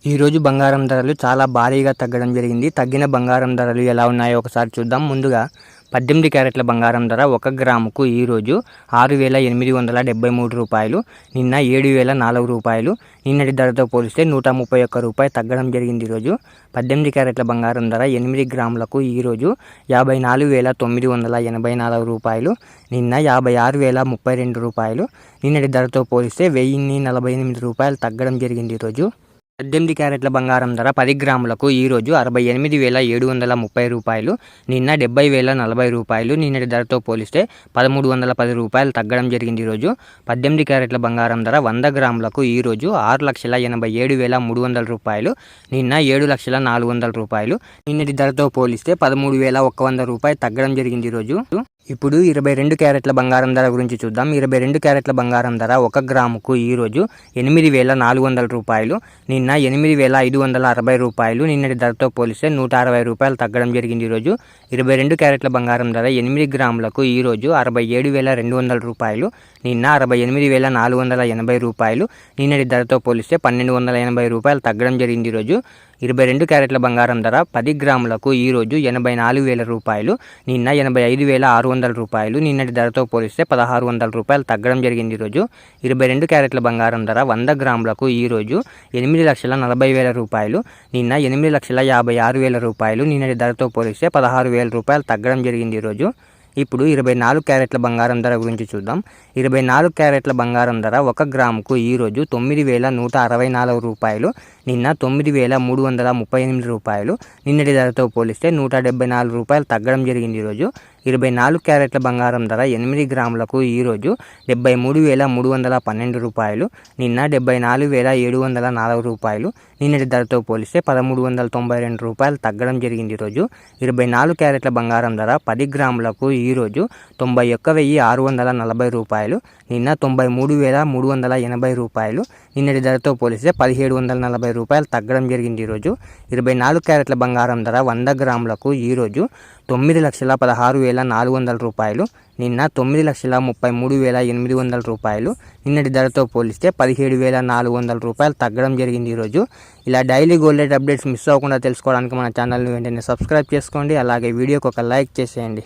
ఈరోజు బంగారం ధరలు చాలా భారీగా తగ్గడం జరిగింది. తగ్గిన బంగారం ధరలు ఎలా ఉన్నాయో ఒకసారి చూద్దాం. ముందుగా 18 క్యారెట్ల బంగారం ధర 1 గ్రాముకు ఈరోజు 6,873 రూపాయలు, నిన్న 7,004 రూపాయలు. నిన్నటి ధరతో పోలిస్తే 131 రూపాయి తగ్గడం జరిగింది. ఈరోజు 18 క్యారెట్ల బంగారం ధర 8 గ్రాములకు ఈరోజు 54,984 రూపాయలు, నిన్న 56,032 రూపాయలు. నిన్నటి ధరతో పోలిస్తే 1,048 రూపాయలు తగ్గడం జరిగింది. ఈరోజు 18 క్యారెట్ల బంగారం ధర 10 గ్రాములకు ఈరోజు 68,730 రూపాయలు, నిన్న 70,040 రూపాయలు. నిన్నటి ధరతో పోలిస్తే 1,310 రూపాయలు తగ్గడం జరిగింది. ఈరోజు 18 క్యారెట్ల బంగారం ధర 100 గ్రాములకు ఈరోజు 6,87,300 రూపాయలు, నిన్న 7,04,00 రూపాయలు. నిన్నటి ధరతో పోలిస్తే 13,100 రూపాయలు తగ్గడం జరిగింది. ఈరోజు ఇప్పుడు 22 క్యారెట్ల బంగారం ధర గురించి చూద్దాం. 22 క్యారెట్ల బంగారం ధర 1 గ్రాముకు ఈరోజు 8,400 రూపాయలు, నిన్న 8,560 రూపాయలు. నిన్నటి ధరతో పోలిస్తే 160 రూపాయలు తగ్గడం జరిగింది. ఈరోజు 22 క్యారెట్ల బంగారం ధర 8 గ్రాములకు ఈరోజు 67,200 రూపాయలు, నిన్న 68,480 రూపాయలు. నిన్నటి ధరతో పోలిస్తే 1,280 రూపాయలు తగ్గడం జరిగింది. ఈరోజు 22 క్యారెట్ల బంగారం ధర 10 గ్రాములకు ఈరోజు 84,000 రూపాయలు, నిన్న 85,600 రూపాయలు. నిన్నటి ధరతో పోలిస్తే 1,600 రూపాయలు తగ్గడం జరిగింది. ఈరోజు 22 క్యారెట్ల బంగారం ధర 100 గ్రాములకు ఈరోజు 8,40,000 రూపాయలు, నిన్న 8,56,000 రూపాయలు. నిన్నటి ధరతో పోలిస్తే 16,000 రూపాయలు తగ్గడం జరిగింది. ఈరోజు ఇప్పుడు 24 క్యారెట్ల బంగారం ధర గురించి చూద్దాం. 24 క్యారెట్ల బంగారం ధర 1 గ్రాముకు ఈరోజు 9,164 రూపాయలు, నిన్న 9,338 రూపాయలు. నిన్నటి ధరతో పోలిస్తే 174 రూపాయలు తగ్గడం జరిగింది. ఈరోజు 24 క్యారెట్ల బంగారం ధర 8 గ్రాములకు ఈరోజు 73,312 రూపాయలు, నిన్న 74,704 రూపాయలు. నిన్నటి ధరతో పోలిస్తే 1,392 రూపాయలు తగ్గడం జరిగింది. ఈరోజు 24 క్యారెట్ల బంగారం ధర 10 గ్రాములకు ఈరోజు 91,640 రూపాయలు, నిన్న 93,380 రూపాయలు. నిన్నటి ధరతో పోలిస్తే 1,740 రూపాయలు తగ్గడం జరిగింది. ఈరోజు 24 క్యారెట్ల బంగారం ధర 100 గ్రాములకు ఈరోజు 9,16,400 రూపాయలు, నిన్న 9,33,800 రూపాయలు. నిన్నటి ధరతో పోలిస్తే 17,400 రూపాయలు తగ్గడం జరిగింది. ఈరోజు ఇలా daily gold rate updates miss అవ్వకుండా తెలుసుకోవడానికి మన ఛానల్ని వెంటనే సబ్స్క్రైబ్ చేసుకోండి. అలాగే వీడియోకి ఒక లైక్ చేసేయండి.